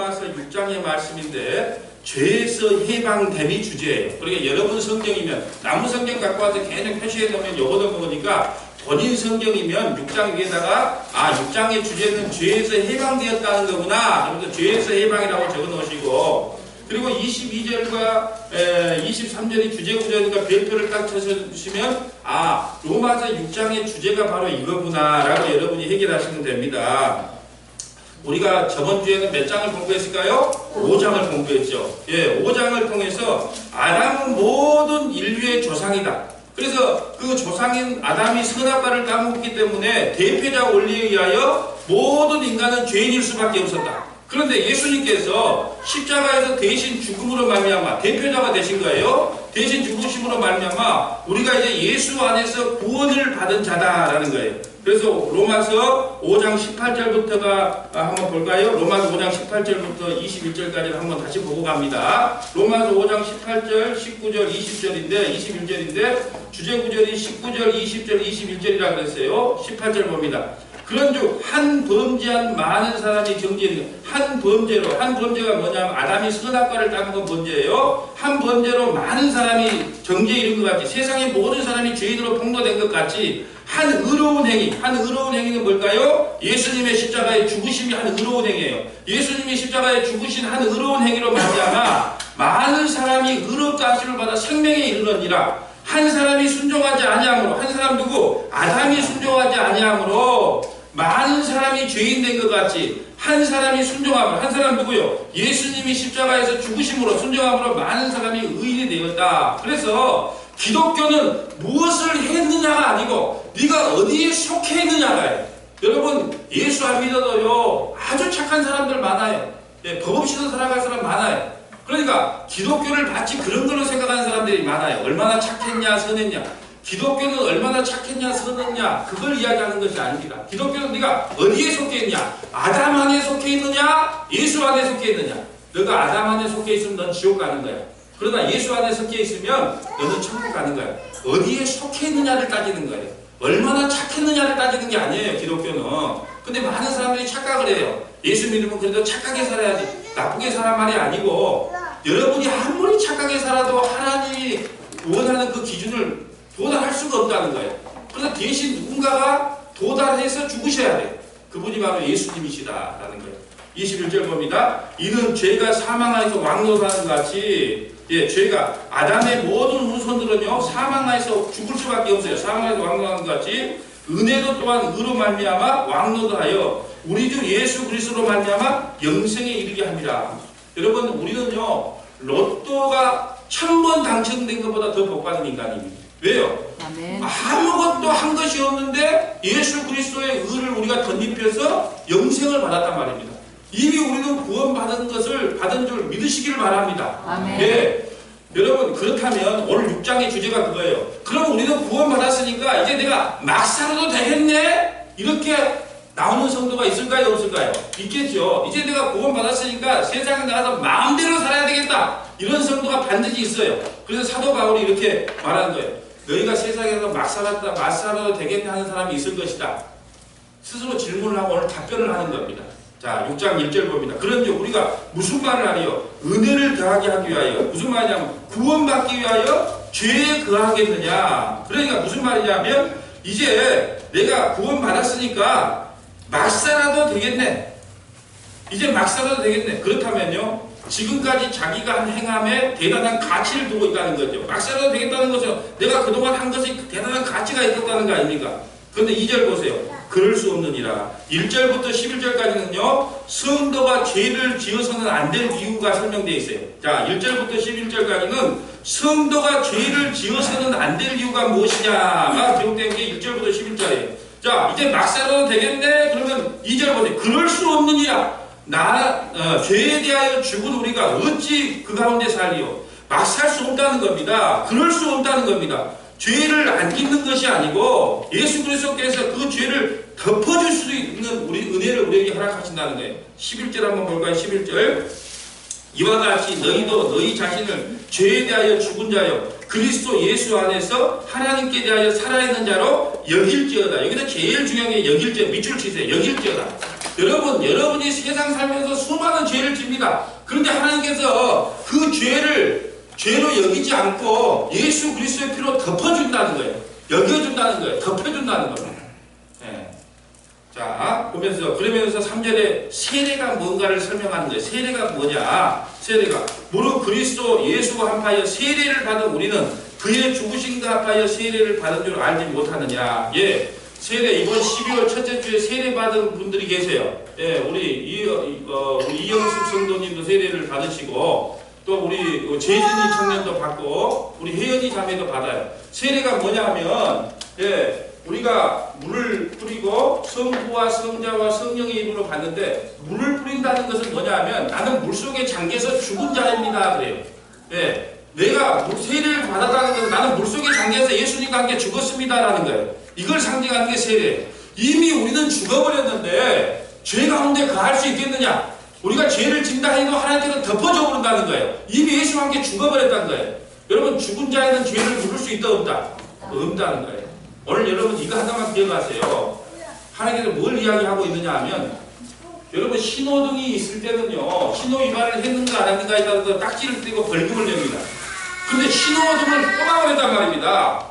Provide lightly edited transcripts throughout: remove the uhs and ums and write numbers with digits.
로마서 6장의 말씀인데 죄에서 해방됨이 주제예요. 그러니까 여러분 성경이면 나무 성경 갖고 와서 계속 표시해 놓으면 요거도 먹으니까 본인 성경이면 6장 위에다가 6장의 주제는 죄에서 해방되었다는 거구나. 그래서 죄에서 해방이라고 적어 놓으시고, 그리고 22절과 23절이 주제 구절이니까 별표를 딱 쳐주시면 로마서 6장의 주제가 바로 이거구나 라고 여러분이 해결하시면 됩니다. 우리가 저번 주에는 몇 장을 공부했을까요? 5장을 공부했죠. 5장을 통해서 아담은 모든 인류의 조상이다. 그래서 그 조상인 아담이 선악과를 따먹기 때문에 대표자 원리에 의하여 모든 인간은 죄인일 수밖에 없었다. 그런데 예수님께서 십자가에서 대신 죽음으로 말미암아 대표자가 되신 거예요. 대신 죽으심으로 말미암아 우리가 이제 예수 안에서 구원을 받은 자다라는 거예요. 그래서 로마서 5장 18절부터가 한번 볼까요? 로마서 5장 18절부터 21절까지를 한번 다시 보고 갑니다. 로마서 5장 18절, 19절, 20절인데 21절인데 주제 구절이 19절, 20절, 21절이라고 그랬어요. 18절 봅니다. 그런즉 한 범죄한 많은 사람이 정죄는 한 범죄가 뭐냐면 아담이 선악과를 따먹은 범죄예요. 한 범죄로 많은 사람이 정죄에 이른 것 같이 세상의 모든 사람이 죄인으로 폭로된 것 같이 한 의로운 행위는 뭘까요? 예수님의 십자가에 죽으심이 한 의로운 행위예요. 예수님이 십자가에 죽으신 한 의로운 행위로 말미암아 많은 사람이 의롭다 하심을 받아 생명에 이르느니라. 한 사람이 순종하지 아니함으로, 한 사람 누구? 아담이 순종하지 아니함으로 많은 사람이 죄인 된 것 같이 한 사람이 순종함으로, 한 사람 누구요? 예수님이 십자가에서 죽으심으로 순종함으로 많은 사람이 의인이 되었다. 그래서 기독교는 무엇을 했느냐가 아니고 네가 어디에 속해 있느냐가요. 여러분 예수 안 믿어도요 아주 착한 사람들 많아요. 법 없이도 살아갈 사람 많아요. 그러니까 기독교를 마치 그런 걸로 생각하는 사람들이 많아요. 얼마나 착했냐 선했냐. 기독교는 얼마나 착했냐 선했냐 그걸 이야기하는 것이 아닙니다. 기독교는 네가 어디에 속해 있냐. 아담 안에 속해 있느냐 예수 안에 속해 있느냐. 너가 아담 안에 속해 있으면 넌 지옥 가는 거야. 그러나 예수 안에 속해 있으면 너는 천국 가는 거야. 어디에 속해 있느냐를 따지는 거예요. 얼마나 착했느냐를 따지는 게 아니에요. 기독교는. 근데 많은 사람들이 착각을 해요. 예수 믿으면 그래도 착하게 살아야지 나쁘게 살란 말이 아니고 여러분이 아무리 착하게 살아도 하나님이 원하는 그 기준을 도달할 수가 없다는 거예요. 그래서 대신 누군가가 도달해서 죽으셔야 돼요. 그분이 바로 예수님이시다라는 거예요. 21절 봅니다. 이는 죄가 사망하여서 왕노하는 것 같이 죄가 아담의 모든 후손들은요 사망하여서 죽을 수밖에 없어요. 사망하여서 왕노하는 것 같이 은혜도 또한 의로 말미암아 왕노하여 우리 주 예수 그리스도로 말미암아 영생에 이르게 합니다. 여러분 우리는요 로또가 1000번 당첨된 것보다 더 복받은 인간입니다. 왜요? 아멘. 아무것도 한 것이 없는데 예수 그리스도의 의를 우리가 덧입혀서 영생을 받았단 말입니다. 이미 우리는 구원받은 것을 받은 줄 믿으시기를 바랍니다. 아멘. 여러분 그렇다면 오늘 6장의 주제가 그거예요. 그럼 우리는 구원받았으니까 이제 내가 막 살아도 되겠네? 이렇게 나오는 성도가 있을까요? 없을까요? 있겠죠. 이제 내가 구원받았으니까 세상에 나가서 마음대로 살아야 되겠다. 이런 성도가 반드시 있어요. 그래서 사도 바울이 이렇게 말하는 거예요. 너희가 세상에서 막 살아도 되겠네 하는 사람이 있을 것이다. 스스로 질문을 하고 오늘 답변을 하는 겁니다. 자, 6장 1절 봅니다. 그런즉 우리가 무슨 말을 하리요? 은혜를 더하게 하기 위하여. 무슨 말이냐면 구원받기 위하여 죄에 거하겠느냐. 그러니까 무슨 말이냐면 이제 내가 구원받았으니까 막 살아도 되겠네. 이제 막 살아도 되겠네. 그렇다면요. 지금까지 자기가 한 행함에 대단한 가치를 두고 있다는 거죠. 막 살아도 되겠다는 것은 내가 그동안 한 것이 대단한 가치가 있었다는 거 아닙니까? 그런데 2절 보세요. 그럴 수 없느니라. 1절부터 11절까지는요. 성도가 죄를 지어서는 안 될 이유가 설명되어 있어요. 자, 1절부터 11절까지는 성도가 죄를 지어서는 안 될 이유가 무엇이냐가 기록된 게 1절부터 11절이에요. 자, 이제 막 살아도 되겠네? 그러면 2절 보세요. 그럴 수 없느니라. 죄에 대하여 죽은 우리가 어찌 그 가운데 살리요? 막 살 수 없다는 겁니다. 그럴 수 없다는 겁니다. 죄를 안 짓는 것이 아니고 예수 그리스도께서 그 죄를 덮어줄 수 있는 우리 은혜를 우리에게 허락하신다는 거예요. 11절 한번 볼까요? 11절 이와 같이 너희도 너희 자신을 죄에 대하여 죽은 자여 그리스도 예수 안에서 하나님께 대하여 살아있는 자로 여길지어다. 여기서 제일 중요한 게 여길지어다. 밑줄 치세요. 여길지어다. 여러분, 여러분이 세상 살면서 수많은 죄를 집니다. 그런데 하나님께서 그 죄를 죄로 여기지 않고 예수 그리스도의 피로 덮어준다는 거예요. 여겨준다는 거예요. 덮여준다는 거예요. 네. 자, 그러면서 3절에 세례가 뭔가를 설명하는 거예요. 세례가 뭐냐? 세례가 무릇 그리스도 예수와 합하여 세례를 받은 우리는 그의 죽으심과 합하여 세례를 받은 줄 알지 못하느냐. 예, 세례 이번 12월 첫째 주에 세례 받은 분들이 계세요. 예, 우리 이영숙 성도님도 세례를 받으시고 또 우리 재진이 청년도 받고 우리 혜연이 자매도 받아요. 세례가 뭐냐면 예, 우리가 물을 뿌리고 성부와 성자와 성령의 이름으로 받는데 물을 뿌린다는 것은 뭐냐면 나는 물속에 잠겨서 죽은 자입니다 그래요. 예, 내가 세례를 받았다는 것은 나는 물속에 잠겨서 예수님과 함께 죽었습니다라는 거예요. 이걸 상징하는 게 세례예요. 이미 우리는 죽어버렸는데 죄 가운데 거할 수 있겠느냐? 우리가 죄를 진다 해도 하나님께서 덮어줘 버린다는 거예요. 이미 예수와 함께 죽어버렸다는 거예요. 여러분 죽은 자에는 죄를 물을 수 있다 없다? 없다는 거예요. 오늘 여러분 이거 하나만 기억하세요. 하나님께서 뭘 이야기하고 있느냐 하면 여러분 신호등이 있을 때는요 신호 위반을 했는가 안 했는가에 따라서 딱지를 떼고 벌금을 냅니다. 근데 신호등을 뽑아버렸단 말입니다.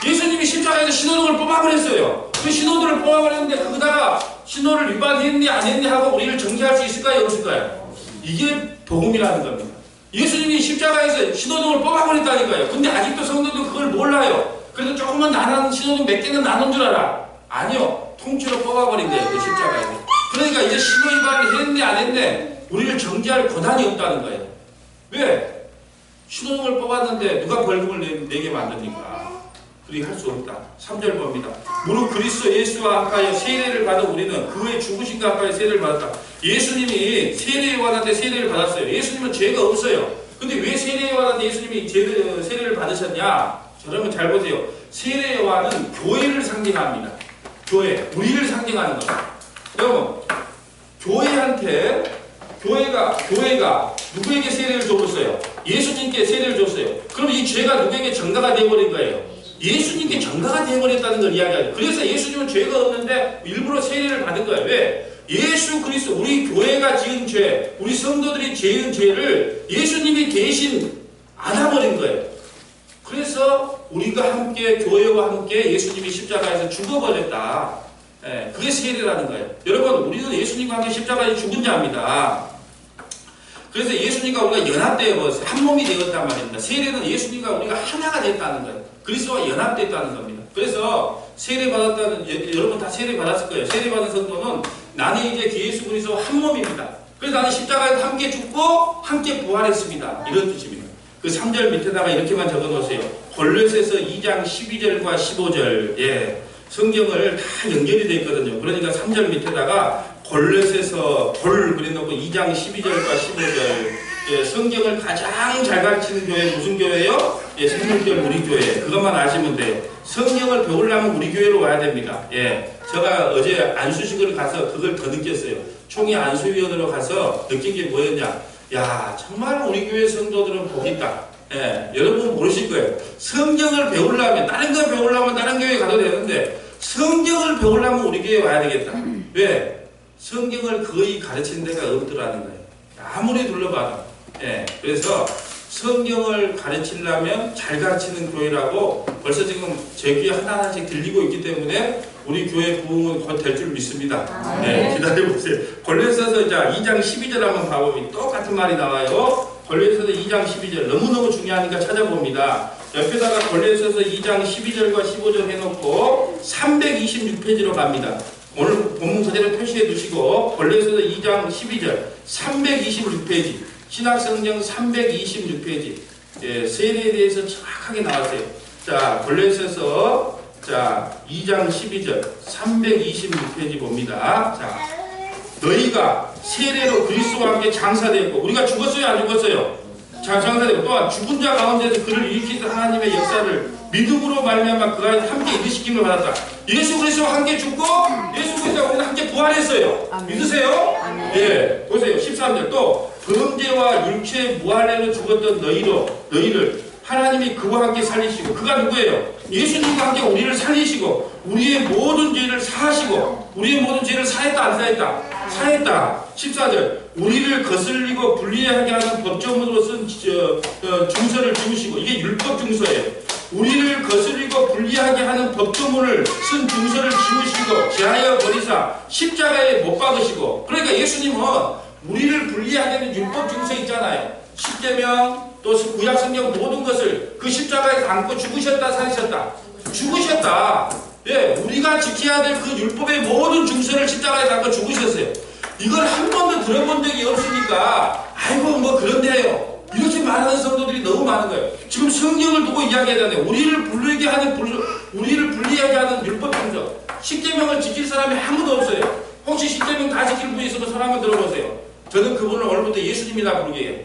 예수님이 십자가에서 신호등을 뽑아버렸어요. 그 신호등을 뽑아버렸는데 거기다가 신호를 위반했니 안 했니 하고 우리를 정죄할 수 있을까요 없을까요? 이게 복음이라는 겁니다. 예수님이 십자가에서 신호등을 뽑아버렸다니까요. 근데 아직도 성도들은 그걸 몰라요. 그래서 조금만 나눈 신호등 몇 개는 나눈 줄 알아. 아니요. 통째로 뽑아버린 거예요. 그 십자가에서. 그러니까 이제 신호 위반을 했네 안 했네 우리를 정죄할 권한이 없다는 거예요. 왜? 신호등을 뽑았는데 누가 벌금을 내게 만듭니까? 그리 할 수 없다. 3절 봅니다. 무릇 그리스도 예수와 합하여 세례를 받은 우리는 그의 죽으심과 합하여 세례를 받았다. 예수님이 세례 요한한테 세례를 받았어요. 예수님은 죄가 없어요. 근데 왜 세례 요한한테 예수님이 세례를 받으셨냐? 여러분 잘 보세요. 세례 요한은 교회를 상징합니다. 교회, 우리를 상징하는 겁니다. 여러분, 교회가 누구에게 세례를 줬어요? 예수님께 세례를 줬어요. 그럼 이 죄가 누구에게 전가가 되어버린 거예요? 예수님께 전가가 되어버렸다는 걸 이야기하죠. 그래서 예수님은 죄가 없는데 일부러 세례를 받은 거예요. 왜? 예수 그리스도, 우리 교회가 지은 죄, 우리 성도들이 지은 죄를 예수님이 대신 안아버린 거예요. 그래서 우리가 함께 교회와 함께 예수님이 십자가에서 죽어버렸다. 예, 그게 세례라는 거예요. 여러분 우리는 예수님과 함께 십자가에 죽은 자입니다. 그래서 예수님과 우리가 연합되어 한 몸이 되었단 말입니다. 세례는 예수님과 우리가 하나가 됐다는 거예요. 그리스도와 연합됐다는 겁니다. 그래서 세례 받았다는 여러분 다 세례 받았을 거예요. 세례 받은 성도는 나는 이제 예수 그리스도 한 몸입니다. 그래서 나는 십자가에서 함께 죽고 함께 부활했습니다. 이런 뜻입니다. 그 3절 밑에다가 이렇게만 적어 놓으세요. 골로새서 2장 12절과 15절. 예. 성경을 다 연결이 되어 있거든요. 그러니까 3절 밑에다가 골로새서 그래놓고 2장 12절과 15절. 예, 성경을 가장 잘 가르치는 교회 무슨 교회요? 예, 생명교회 우리 교회. 그것만 아시면 돼요. 성경을 배우려면 우리 교회로 와야 됩니다. 예, 제가 어제 안수식을 가서 그걸 더 느꼈어요. 총회 안수위원으로 가서 느낀 게 뭐였냐? 야, 정말 우리 교회 성도들은 복 있다. 예, 여러분 모르실 거예요. 성경을 배우려면 다른 거 배우려면 다른 교회 가도 되는데 성경을 배우려면 우리 교회 와야 되겠다. 왜? 성경을 거의 가르치는 데가 없더라는 거예요. 아무리 둘러봐도. 예, 그래서 성경을 가르치려면 잘 가르치는 교회라고 벌써 지금 제 귀에 하나하나씩 들리고 있기 때문에 우리 교회 부흥은 곧 될 줄 믿습니다. 네, 기다려보세요. 골로새서 2장 12절 한번 봐보면 똑같은 말이 나와요. 골로새서 2장 12절 너무너무 중요하니까 찾아봅니다. 옆에다가 골로새서 2장 12절과 15절 해놓고 326페이지로 갑니다. 오늘 본문 그대로 표시해 두시고 골로새서 2장 12절 326페이지 신학성경 326페이지 예, 세례에 대해서 정확하게 나왔어요. 자, 골로새서 2장 12절 326페이지 봅니다. 자, 너희가 세례로 그리스도와 함께 장사되었고 우리가 죽었어요 안 죽었어요? 장사되고 또한 죽은 자 가운데서 그를 일으키신 하나님의 역사를 믿음으로 말미암아 그가 함께 일으키심을 받았다. 예수 그리스도와 함께 죽고 예수 그리스도와 우리는 함께 부활했어요. 아멘. 믿으세요? 예, 보세요. 13절 또 범죄와 율체의 무할례로 죽었던 너희를 하나님이 그와 함께 살리시고, 그가 누구예요? 예수님과 함께 우리를 살리시고 우리의 모든 죄를 사하시고, 우리의 모든 죄를 사했다 안 사했다? 사했다. 14절 우리를 거슬리고 불리하게 하는 법조문으로 쓴 중서를 지우시고, 이게 율법 중서예요. 우리를 거슬리고 불리하게 하는 법조문을 쓴 중서를 지우시고 제하여 버리사 십자가에 못 박으시고. 그러니까 예수님은 우리를 불리하게 하는 율법 중서 있잖아요. 십계명 또 구약성경 모든 것을 그 십자가에 담고 죽으셨다 살리셨다? 죽으셨다. 예, 우리가 지켜야 될 그 율법의 모든 중서를 십자가에 담고 죽으셨어요. 이걸 한 번도 들어본 적이 없으니까 아이고 뭐 그런데요 이렇게 말하는 성도들이 너무 많은 거예요. 지금 성경을 두고 이야기하잖아요. 우리를 불리하게 하는 율법 중서, 십계명을 지킬 사람이 아무도 없어요. 혹시 십계명 다 지킬 분이 있으면 손 한번 들어보세요. 저는 그분을 오늘부터 예수님이라 부르게 해요.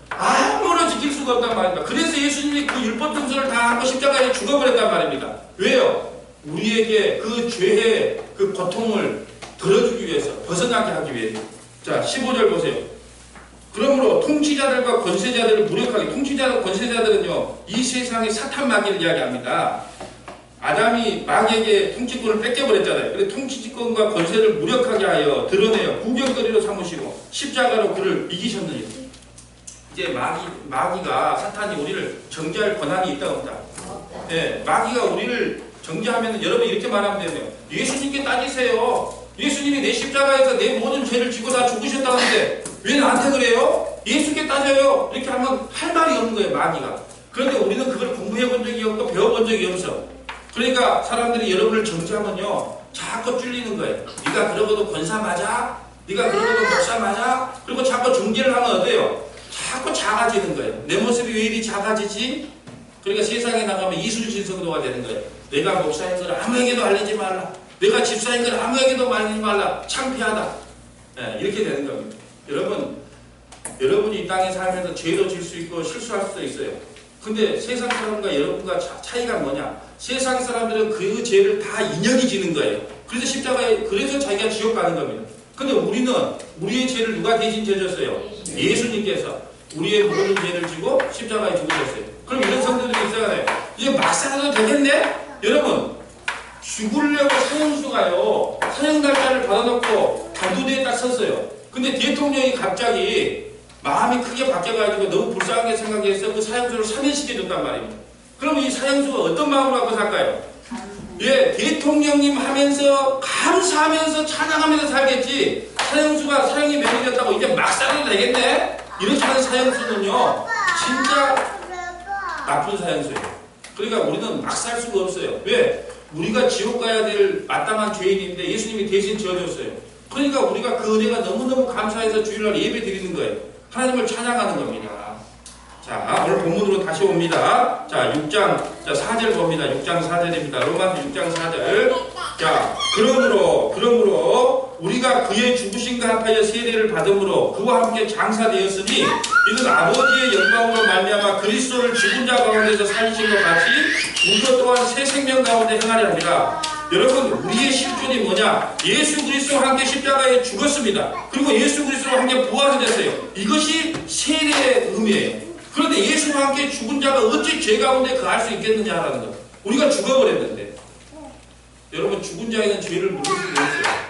아무나 지킬 수가 없단 말입니다. 그래서 예수님이 그 율법 중서를 다 하고 십자가에 죽어버렸단 말입니다. 왜요? 우리에게 그 죄의 그 고통을 덜어주기 위해서, 벗어나게 하기 위해서. 자, 15절 보세요. 그러므로 통치자들과 권세자들을 무력하게, 통치자들 권세자들은요 이 세상의 사탄 마귀를 이야기합니다. 아담이 마귀에게 통치권을 뺏겨버렸잖아요. 그래서 통치권과 권세를 무력하게 하여 드러내어 구경거리로 삼으시고 십자가로 그를 이기셨느니. 이제 마귀가, 사탄이 우리를 정죄할 권한이 있다 없다? 네, 마귀가 우리를 정죄하면 여러분 이렇게 말하면 돼요. 예수님께 따지세요. 예수님이 내 십자가에서 내 모든 죄를 지고 다 죽으셨다는데 왜 나한테 그래요? 예수께 따져요. 이렇게 하면 할 말이 없는 거예요, 마귀가. 그런데 우리는 그걸 공부해 본 적이 없고 배워본 적이 없어. 그러니까 사람들이 여러분을 정죄하면요 자꾸 찔리는 거예요. 네가 그러고도 권사 맞아? 네가 그러고도 목사 맞아? 그리고 자꾸 중재를 하면 어때요? 자꾸 작아지는 거예요. 내 모습이 왜 이리 작아지지? 그러니까 세상에 나가면 이순신 성도가 되는 거예요. 내가 목사인 걸 아무에게도 알리지 말라. 내가 집사인 걸 아무에게도 알리지 말라. 창피하다. 네, 이렇게 되는 겁니다. 여러분이 이 땅에 살면서 죄도 질 수 있고 실수할 수도 있어요. 근데 세상 사람과 여러분과 차이가 뭐냐? 세상 사람들은 그 죄를 다 인연이 지는 거예요. 그래서 십자가에, 그래서 자기가 지옥 가는 겁니다. 근데 우리는 우리의 죄를 누가 대신 져줬어요? 예수님께서 우리의 모든 죄를 지고 십자가에 죽으셨어요. 그럼 이런 성도들이 있잖아요. 이제 막 살아도 되겠네? 여러분, 죽으려고 사형수가요 사형날짜를 받아놓고 단두대에 딱 섰어요. 근데 대통령이 갑자기 마음이 크게 바뀌어가지고 너무 불쌍하게 생각해서 그 사형수를 사면시켜줬단 말입니다. 그러면 이 사형수가 어떤 마음으로 갖고 살까요? 예, 대통령님 하면서 감사하면서 찬양하면서 살겠지. 사형수가 사형이 면해졌다고 이제 막 살아도 되겠네? 이렇게 하는 사형수는요 진짜 나쁜 사형수예요. 그러니까 우리는 막 살 수가 없어요. 왜? 우리가 지옥 가야 될 마땅한 죄인인데 예수님이 대신 지어줬어요. 그러니까 우리가 그 은혜가 너무너무 감사해서 주일날 예배 드리는 거예요. 하나님을 찬양하는 겁니다. 자, 오늘 본문으로 다시 옵니다. 자, 6장 4절 봅니다. 6장 4절입니다. 로마서 6장 4절. 자, 그러므로 우리가 그의 죽으심과 합하여 세례를 받음으로 그와 함께 장사되었으니 이는 아버지의 영광으로 말미암아 그리스도를 죽은 자 가운데서 살리신 것 같이 우리도 또한 새 생명 가운데 행하려 합니다. 여러분, 우리의 실존이 뭐냐? 예수 그리스도와 함께 십자가에 죽었습니다. 그리고 예수 그리스도와 함께 부활이 됐어요. 이것이 세례의 의미예요. 그런데 예수와 함께 죽은 자가 어찌 죄 가운데 거할 수 있겠느냐라는 것. 우리가 죽어버렸는데. 여러분, 죽은 자에는 죄를 물을 수 없어요.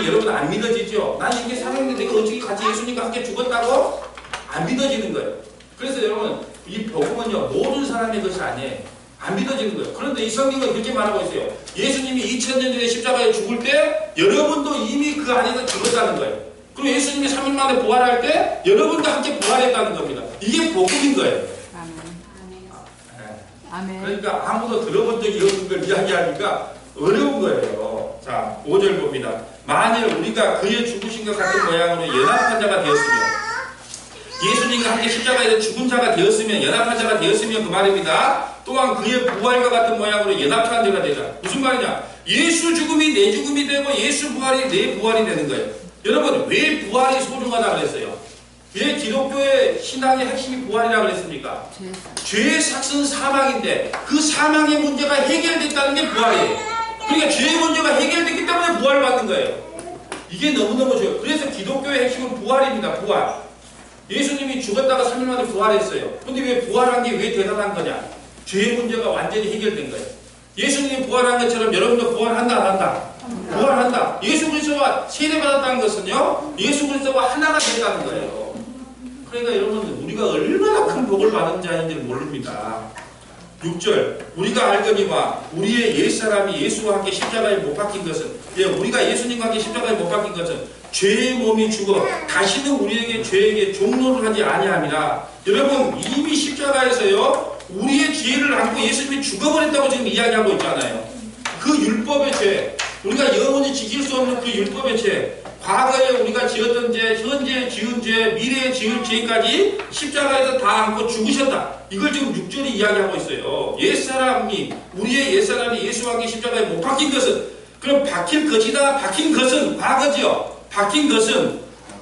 여러분 안 믿어지죠? 난 이렇게 살았는데 내가 어떻게 같이 예수님과 함께 죽었다고? 안 믿어지는 거예요. 그래서 여러분, 이 복음은요 모든 사람의 것이 아니에요. 안 믿어지는 거예요. 그런데 이 성경은 그렇게 말하고 있어요. 예수님이 2000년 전에 십자가에 죽을 때 여러분도 이미 그 안에서 죽었다는 거예요. 그리고 예수님이 3일 만에 부활할 때 여러분도 함께 부활했다는 겁니다. 이게 복음인 거예요. 아멘. 그러니까 아무도 들어본 적이 없는 걸 이야기하니까 어려운 거예요. 자, 5절 봅니다. 만일 우리가 그의 죽으신과 같은 모양으로 연합한 자가 되었으며, 예수님과 함께 십자가에서 죽은 자가 되었으면, 연합한 자가 되었으면 그 말입니다. 또한 그의 부활과 같은 모양으로 연합한 자가 되자. 무슨 말이냐? 예수 죽음이 내 죽음이 되고 예수 부활이 내 부활이 되는 거예요. 여러분, 왜 부활이 소중하다고 그랬어요? 왜 기독교의 신앙의 핵심이 부활이라고 그랬습니까? 죄의 삭은 사망인데 그 사망의 문제가 해결됐다는 게 부활이에요. 그러니까 죄의 문제가 해결됐기 때문에 부활을 받는 거예요. 이게 너무너무 좋아요. 그래서 기독교의 핵심은 부활입니다. 부활. 예수님이 죽었다가 3일 만에 부활했어요. 근데 왜 부활한 게 왜 대단한 거냐? 죄의 문제가 완전히 해결된 거예요. 예수님이 부활한 것처럼 여러분도 부활한다 안 한다? 부활한다. 예수 그리스도와 세례받았다는 것은요, 예수 그리스도와 하나가 됐다는 거예요. 그러니까 여러분, 우리가 얼마나 큰 복을 받은 자인지 모릅니다. 6절, 우리가 알거니와 우리의 옛사람이 예수와 함께 십자가에 못 박힌 것은, 우리가 예수님과 함께 십자가에 못 박힌 것은 죄의 몸이 죽어 다시는 우리에게 죄에게 종노를 하지 아니함이라. 여러분, 이미 십자가에서요, 우리의 죄를 안고 예수님이 죽어버렸다고 지금 이야기하고 있잖아요. 그 율법의 죄, 우리가 영원히 지킬 수 없는 그 율법의 죄, 과거에 우리가 지었던 죄, 현재 지은 죄, 미래에 지을 죄까지 십자가에서 다 안고 죽으셨다. 이걸 지금 6절이 이야기하고 있어요. 옛사람이, 우리의 옛사람이 예수와 함께 십자가에 못 박힌 것은, 그럼 박힐 것이다. 박힌 것은 과거지요. 박힌 것은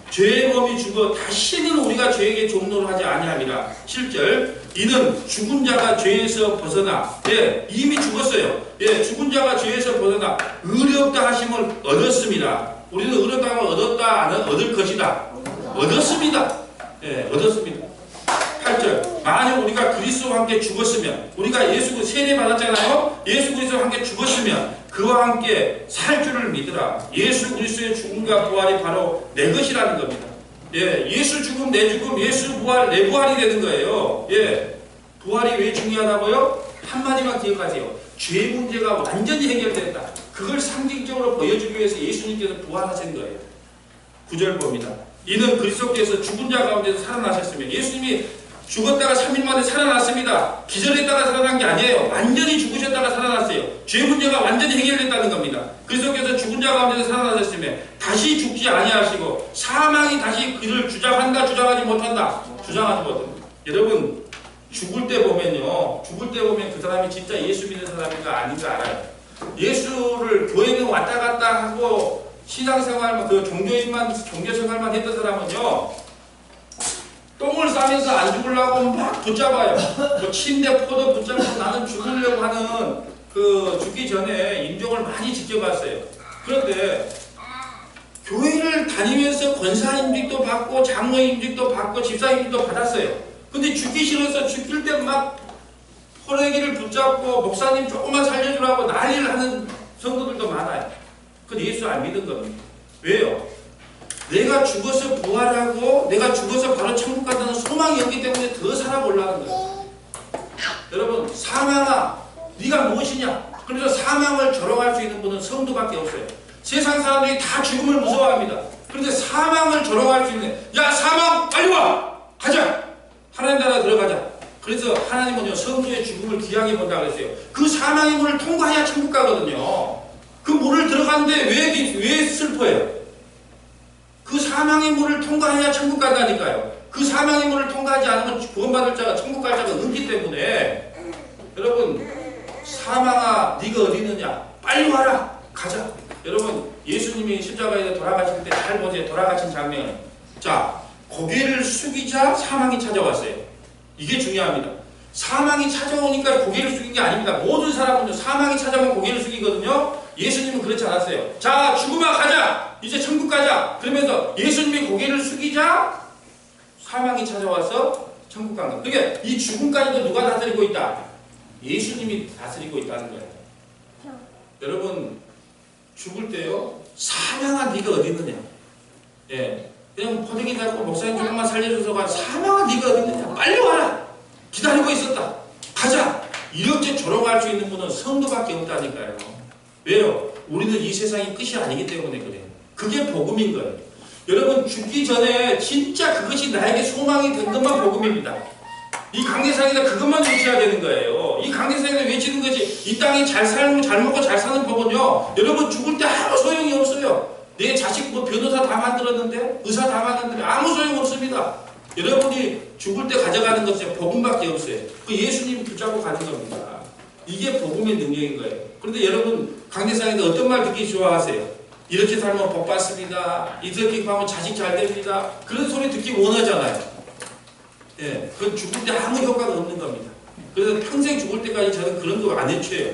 죄의 몸이 죽어 다시는 우리가 죄에게 종노를 하지 아니함이라. 7절, 이는 죽은 자가 죄에서 벗어나, 이미 죽었어요. 죽은 자가 죄에서 벗어나 의롭다 하심을 얻었습니다. 우리는 의롭다 함을 얻었다, 안 얻을 것이다. 얻었습니다. 얻었습니다. 8절, 만약 우리가 그리스도와 함께 죽었으면, 우리가 예수 세례 받았잖아요. 예수 그리스도와 함께 죽었으면 그와 함께 살 줄을 믿으라. 예수 그리스도의 죽음과 부활이 바로 내 것이라는 겁니다. 예수 죽음 내 죽음, 예수 부활 내 부활이 되는 거예요. 부활이 왜 중요하다고요? 한마디만 기억하세요. 죄 문제가 완전히 해결됐다. 그걸 상징적으로 보여주기 위해서 예수님께서 부활하신 거예요. 9절 봅니다. 이는 그리스도께서 죽은 자 가운데서 살아나셨으며, 예수님이 죽었다가 3일 만에 살아났습니다. 기절했다가 살아난 게 아니에요. 완전히 죽으셨다가 살아났어요. 죄 문제가 완전히 해결됐다는 겁니다. 그리스도께서 죽은 자 가운데서 살아나셨으며 다시 죽지 아니하시고 사망이 다시 그를 주장한다, 주장하지 못한다. 주장하지 못합니다. 여러분, 죽을 때 보면요, 죽을 때 보면 그 사람이 진짜 예수 믿는 사람인가 아닌가 알아요. 예수를 교회에 왔다 갔다 하고 신앙생활만, 그 종교생활만 했던 사람은요, 똥을 싸면서 안 죽으려고 막 붙잡아요. 뭐 침대 포도 붙잡고 나는 죽으려고 하는, 그 죽기 전에 임종을 많이 지켜봤어요. 그런데 교회를 다니면서 권사 임직도 받고 장로 임직도 받고 집사 임직도 받았어요. 근데 죽기 싫어서 죽을 때 막 호래기를 붙잡고 목사님 조금만 살려주라고 난리를 하는 성도들도 많아요. 근데 예수 안 믿은 겁니다. 왜요? 내가 죽어서 부활하고 내가 죽어서 바로 천국 간다는 소망이 없기 때문에 더 살아보려는 거예요. 여러분, 사망아 네가 무엇이냐? 그래서 사망을 조롱할 수 있는 분은 성도밖에 없어요. 세상 사람들이 다 죽음을 무서워합니다. 그런데 사망을 조롱할 수 있는, 야 사망 빨리 와! 가자! 하나님 나라 들어가자. 그래서 하나님은요, 성도의 죽음을 귀하게 본다고 했어요. 그 사망의 문을 통과해야 천국 가거든요. 그 문을 들어가는데 왜 슬퍼해요? 그 사망의 문을 통과해야 천국 간다니까요. 그 사망의 문을 통과하지 않으면 구원받을 자가, 천국 갈 자가 없기 때문에, 여러분, 사망아 네가 어디 있느냐? 빨리 와라! 가자! 여러분, 예수님이 십자가에 돌아가실 때 잘 보세요. 돌아가신 장면. 자, 고개를 숙이자 사망이 찾아왔어요. 이게 중요합니다. 사망이 찾아오니까 고개를 숙인 게 아닙니다. 모든 사람은요, 사망이 찾아오면 고개를 숙이거든요. 예수님은 그렇지 않았어요. 자, 죽음아 가자! 이제 천국 가자! 그러면서 예수님이 고개를 숙이자 사망이 찾아와서 천국 간 거예요. 그러니까 이 죽음까지도 누가 다스리고 있다? 예수님이 다스리고 있다는 거예요. 여러분, 죽을 때요, 사망아 네가 어디 있느냐? 그냥 포대기 잡고 목사님 조금만 살려줘서가, 사망아 네가 어디 있느냐? 빨리 와라! 기다리고 있었다. 가자! 이렇게 조롱할 수 있는 분은 성도밖에 없다니까요. 왜요? 우리는 이 세상이 끝이 아니기 때문에 그래요. 그게 복음인 거예요. 여러분, 죽기 전에 진짜 그것이 나에게 소망이 된 것만 복음입니다. 이 강대상에서 그것만 외쳐야 되는 거예요. 이 강대상에서 외치는 것이, 이 땅에 잘 살고 잘 먹고 잘 사는 법은요, 여러분 죽을 때 아무 소용이 없어요. 내 자식 뭐 변호사 다 만들었는데, 의사 다 만들었는데 아무 소용 없습니다. 여러분이 죽을 때 가져가는 것이 복음밖에 없어요. 그 예수님 붙잡고 가는 겁니다. 이게 복음의 능력인 거예요. 그런데 여러분, 강대상에서 어떤 말 듣기 좋아하세요? 이렇게 살면 복 받습니다. 이렇게 하면 자식 잘 됩니다. 그런 소리 듣기 원하잖아요. 그건 죽을 때 아무 효과가 없는 겁니다. 그래서 평생 죽을 때까지 저는 그런 거 안 외쳐요.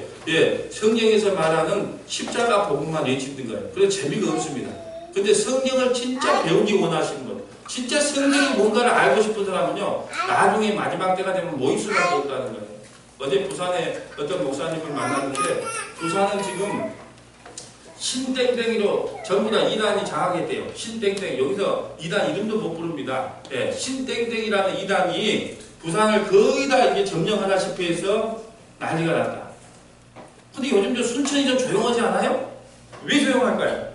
성경에서 말하는 십자가 복음만 외치는 거예요. 그래서 재미가 없습니다. 근데 성경을 진짜 배우기 원하시는 것, 진짜 성경이 뭔가를 알고 싶은 사람은요, 나중에 마지막 때가 되면 모일 수밖에 없다는 거예요. 어제 부산에 어떤 목사님을 만났는데, 부산은 지금 신땡땡이로 전부 다 이단이 장악했대요. 신땡땡. 여기서 이단 이름도 못 부릅니다. 예, 신땡땡이라는 이단이 부산을 거의 다 이게 점령하다시피 해서 난리가 났다. 근데 요즘 저 순천이 좀 조용하지 않아요? 왜 조용할까요?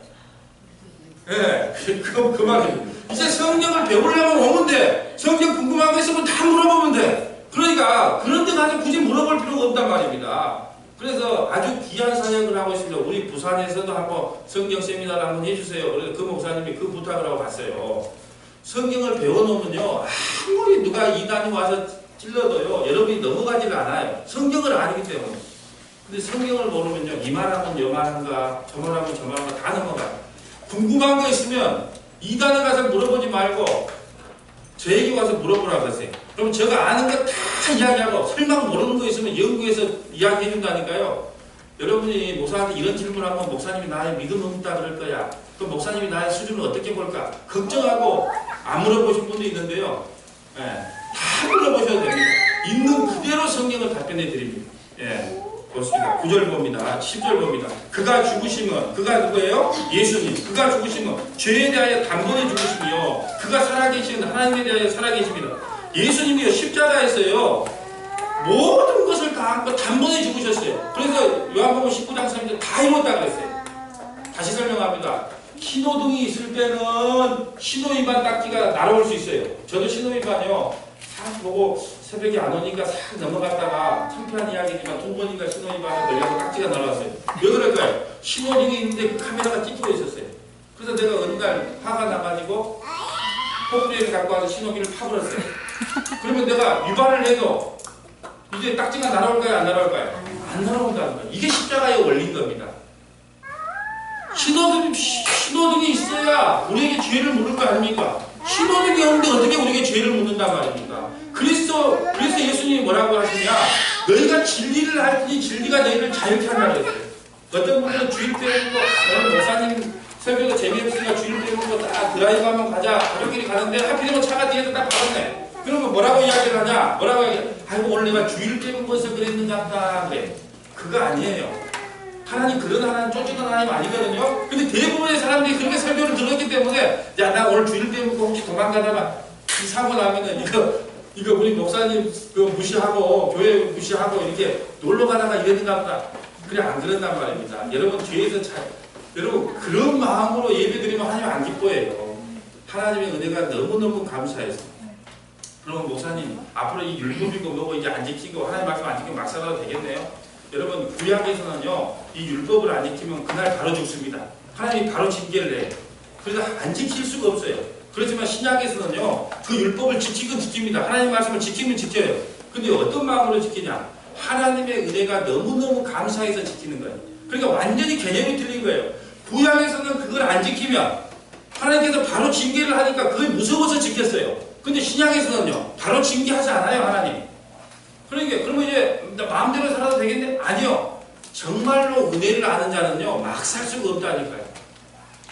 예, 그 말이에요. 이제 성경을 배우려면 오면 돼. 성경 궁금한 거 있으면 다 물어보면 돼. 그러니까 그런 데 가서 굳이 물어볼 필요가 없단 말입니다. 그래서 아주 귀한 사역을 하고 있습니다. 우리 부산에서도 한번 성경 세미나를 한번 해주세요. 그래서 그 목사님이 그 부탁을 하고 갔어요. 성경을 배워놓으면요, 아무리 누가 이단이 와서 찔러도요, 여러분이 넘어가지를 않아요. 성경을 아니기 때문에. 근데 성경을 모르면요, 이만하면 요만한가, 저만하면 저만한가 다 넘어가요. 궁금한 거 있으면 이단에 가서 물어보지 말고 저에게 와서 물어보라고 하세요. 그럼 제가 아는 거 다 이야기하고, 설마 모르는 거 있으면 연구해서 이야기해 준다니까요. 여러분이 목사한테 이런 질문하면 목사님이 나의 믿음 없다 그럴 거야. 그럼 목사님이 나의 수준을 어떻게 볼까? 걱정하고 안 물어보신 분도 있는데요. 예, 다 물어보셔도 됩니다. 있는 그대로 성경을 답변해 드립니다. 예, 좋습니다. 9절 봅니다. 10절 봅니다. 그가 죽으심은, 그가 누구예요? 예수님. 그가 죽으심은 죄에 대하여 단번에 죽으심이요, 그가 살아계신 하나님에 대하여 살아계십니다. 예수님이요, 십자가에서요, 모든 것을 다 안고 단번에 죽으셨어요. 그래서 요한복음 19장 3절 다 이뤘다 그랬어요. 다시 설명합니다. 신호등이 있을 때는 신호위반 딱지가 날아올 수 있어요. 저도 신호위반이요, 싹 보고 새벽에 안 오니까 싹 넘어갔다가, 창피한 이야기지만 두 번인가 신호위반에 걸려서 딱지가 날아왔어요. 왜 그럴까요? 신호등이 있는데 그 카메라가 찍히고 있었어요. 그래서 내가 어느 날 화가 나가지고 포크레인을 갖고 와서 신호기를 파버렸어요. 그러면 내가 위반을 해도 이제 딱지가 날아올까요? 안 날아올까요? 안 날아온다는 거예요. 이게 십자가의 원리인 겁니다. 신호등이 있어야 우리에게 죄를 물을 거 아닙니까? 신호등이 없는데 어떻게 우리에게 죄를 묻는단 말입니까? 그래서 예수님이 뭐라고 하시냐? 너희가 진리를 알더니 진리가 너희를 자유케 한다고 했어요. 어떤 분들은 주일 때문에 오늘 목사님 설교가 재미없으니까 주일 때문에 딱 드라이브 한번 가자, 가족끼리 가는데 하필이면 차가 뒤에서 딱 박았네. 그러면 뭐라고 이야기를 하냐? 뭐라고 이야기해? 아이고 오늘 내가 주일 때문에 벌써 그랬는가 보다 그래. 그거 아니에요. 하나님 그런 하나님, 쫓기는 하나님 아니거든요. 근데 대부분의 사람들이 그렇게 설교를 들었기 때문에, 야, 나 오늘 주일 때문에 혹시 도망가다가 이 사고 나면은 이거 우리 목사님 그 무시하고 교회 무시하고 이렇게 놀러 가다가 이랬는가 보다. 그래, 안 그런단 말입니다. 여러분 죄에서 여러분 그런 마음으로 예배 드리면 하나님 안 기뻐해요. 하나님의 은혜가 너무너무 감사해서. 그럼 목사님 앞으로 이 율법이고 뭐고 이제 안 지키고 하나님 말씀 안 지키고 막 살아도 되겠네요? 여러분 구약에서는요, 이 율법을 안 지키면 그날 바로 죽습니다. 하나님이 바로 징계를 해요. 그래서 안 지킬 수가 없어요. 그렇지만 신약에서는요, 그 율법을 지키긴 지킵니다. 하나님 말씀을 지키면 지켜요. 근데 어떤 마음으로 지키냐? 하나님의 은혜가 너무너무 감사해서 지키는 거예요. 그러니까 완전히 개념이 틀린 거예요. 구약에서는 그걸 안 지키면 하나님께서 바로 징계를 하니까 그게 무서워서 지켰어요. 근데 신약에서는요, 바로 징계하지 않아요, 하나님. 그러니까 그러면 이제 마음대로 살아도 되겠네? 아니요. 정말로 은혜를 아는 자는요, 막 살 수가 없다니까요.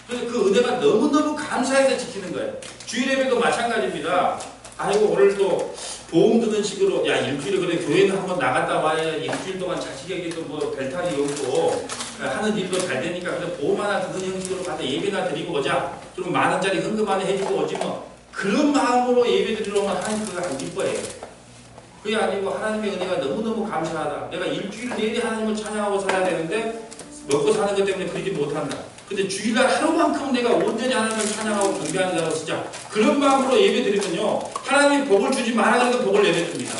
그래서 그 은혜가 너무너무 감사해서 지키는 거예요. 주일 예배도 마찬가지입니다. 아이고 오늘도 보험 드는 식으로, 야, 일주일에 그래 교회는 한번 나갔다 와야 일주일 동안 자식에게도 뭐 별탈이 없고 하는 일도 잘 되니까 그래 보험 하나 드는 형식으로 가서 예배나 드리고 오자. 그리고 10,000원짜리 헌금 하나 해주고 오지 뭐. 그런 마음으로 예배 드리러 오면 하나님 그거 안 기뻐해요. 그게 아니고 하나님의 은혜가 너무너무 감사하다. 내가 일주일 내내 하나님을 찬양하고 살아야 되는데 먹고 사는 것 때문에 그러지 못한다. 근데 주일날 하루만큼 내가 온전히 하나님을 찬양하고 경배하는 자로 쓰자. 그런 마음으로 예배 드리면요, 하나님이 복을 주지 말아 그래도 복을 내려줍니다.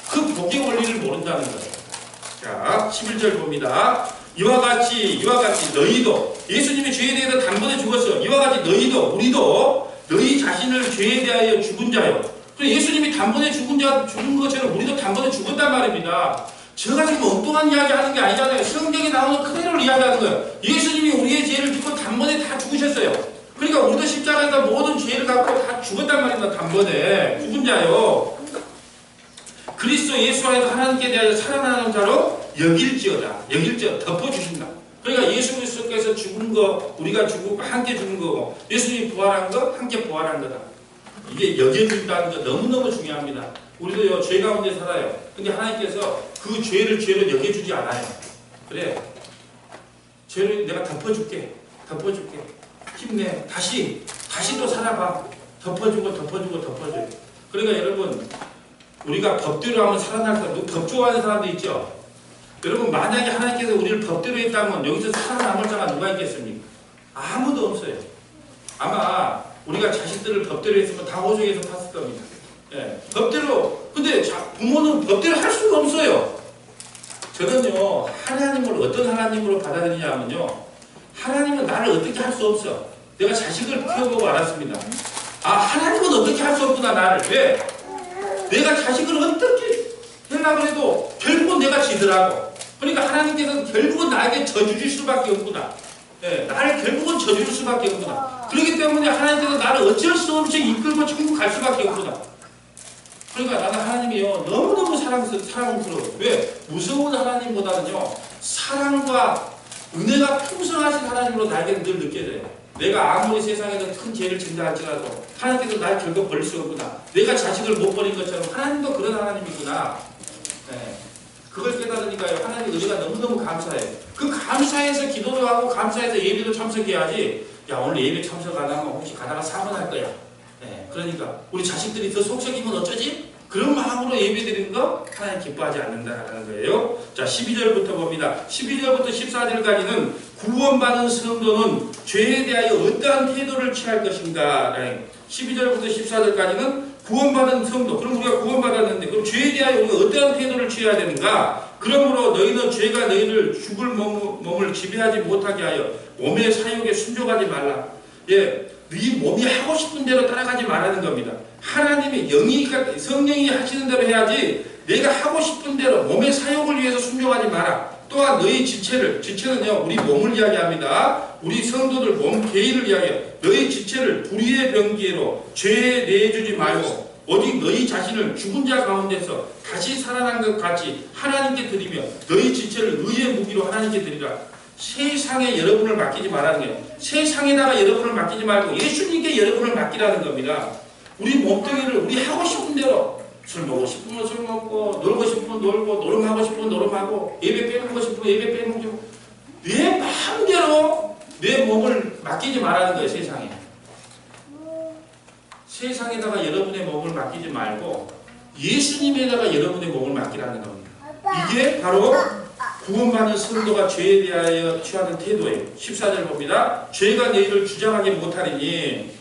그 복의 원리를 모른다는 거예요. 자, 11절 봅니다. 이와 같이 너희도, 예수님이 죄에 대해서 단번에 죽었어요. 이와 같이 너희도, 우리도 너희 자신을 죄에 대하여 죽은 자요. 예수님이 단번에 죽은 것처럼 우리도 단번에 죽었단 말입니다. 제가 지금 엉뚱한 이야기 하는 게 아니잖아요. 성경에 나오는 그대로를 이야기하는 거예요. 예수님이 우리의 죄를 짓고 단번에 다 죽으셨어요. 그러니까 우리도 십자가에서 모든 죄를 갖고 다 죽었단 말입니다. 단번에 죽은 자요. 그리스도 예수 안에서 하나님께 대하여 살아나는 자로 여길지어다. 덮어주신다. 그러니까 예수 그리스도께서 죽은 거, 우리가 죽고 함께 죽은 거고, 예수님이 부활한 거 함께 부활한 거다. 이게 여겨준다는 거 너무너무 중요합니다. 우리도요, 죄 가운데 살아요. 근데 하나님께서 그 죄를 죄로 여겨주지 않아요. 그래, 죄를 내가 덮어줄게. 힘내. 다시 또 살아봐. 덮어주고. 그러니까 여러분, 우리가 법대로 하면 살아날 사람, 법 좋아하는 사람도 있죠? 여러분, 만약에 하나님께서 우리를 법대로 했다면 여기서 살아남을 자가 누가 있겠습니까? 아무도 없어요. 아마 우리가 자식들을 법대로 했으면 다 호적에서 탔을 겁니다. 예, 법대로. 근데 부모는 법대로 할 수가 없어요. 저는요, 하나님을 어떤 하나님으로 받아들이냐면요, 하나님은 나를 어떻게 할 수 없어. 내가 자식을 키워보고 알았습니다. 아, 하나님은 어떻게 할 수 없구나, 나를. 왜? 내가 자식을 어떻게 하려고 해도 결국은 내가 지더라고. 그러니까 하나님께서는 결국은 나에게 져줄 수밖에 없구나. 예, 나를 결국은 져줄 수밖에 없구나. 그렇기 때문에 하나님께서 나를 어쩔 수 없이 이끌고 천국 갈 수밖에 없구나. 그러니까 나는 하나님이요, 너무너무 사랑스러워요. 왜? 무서운 하나님보다는요, 사랑과 은혜가 풍성하신 하나님으로 나에게는 늘 느껴져요. 내가 아무리 세상에서 큰 죄를 진다 할지라도 하나님께서 날 결국 버릴 수 없구나. 내가 자식을 못 버린 것처럼 하나님도 그런 하나님이구나. 네. 그걸 깨달으니까요, 하나님 은혜가 너무너무 감사해요. 그 감사해서 기도도 하고 감사해서 예배도 참석해야지. 야, 오늘 예배 참석 안 하면 혹시 가다가 사고날 거야. 네. 그러니까 우리 자식들이 더 속썩이면 어쩌지? 그런 마음으로 예배드리는 거 하나님 기뻐하지 않는다라는 거예요. 자, 12절부터 봅니다. 12절부터 14절까지는 구원받은 성도는 죄에 대하여 어떠한 태도를 취할 것인가. 12절부터 14절까지는 구원받은 성도. 그럼 우리가 구원받았는데 그럼 죄에 대하여 우리가 어떠한 태도를 취해야 되는가? 그러므로 너희는 죄가 너희를 죽을 몸을 지배하지 못하게 하여 몸의 사욕에 순종하지 말라. 예, 네 몸이 하고 싶은 대로 따라가지 말라는 겁니다. 하나님의 성령이 하시는 대로 해야지 내가 하고 싶은 대로 몸의 사욕을 위해서 순종하지 마라. 또한 너희 지체는요, 우리 몸을 이야기합니다. 우리 성도들 몸 개인을 이야기해요. 너희 지체를 불의의 병기로 죄에 내주지 말고 오직 너희 자신을 죽은 자 가운데서 다시 살아난 것 같이 하나님께 드리며 너희 지체를 의의 무기로 하나님께 드리라. 세상에 여러분을 맡기지 말라는 거예요. 세상에다가 여러분을 맡기지 말고 예수님께 여러분을 맡기라는 겁니다. 우리 몸뚱이를 우리 하고 싶은 대로 술 먹고 싶으면 술 먹고 놀고 싶으면 놀고 노름하고 싶으면 노름하고 예배 빼먹고 싶으면 예배 빼먹고 내 마음대로 내 몸을 맡기지 말라는 거예요. 세상에다가 여러분의 몸을 맡기지 말고 예수님에다가 여러분의 몸을 맡기라는 겁니다. 이게 바로 구원받은 성도가 죄에 대하여 취하는 태도예요. 14절 봅니다. 죄가 너희를 주장하게 못하리니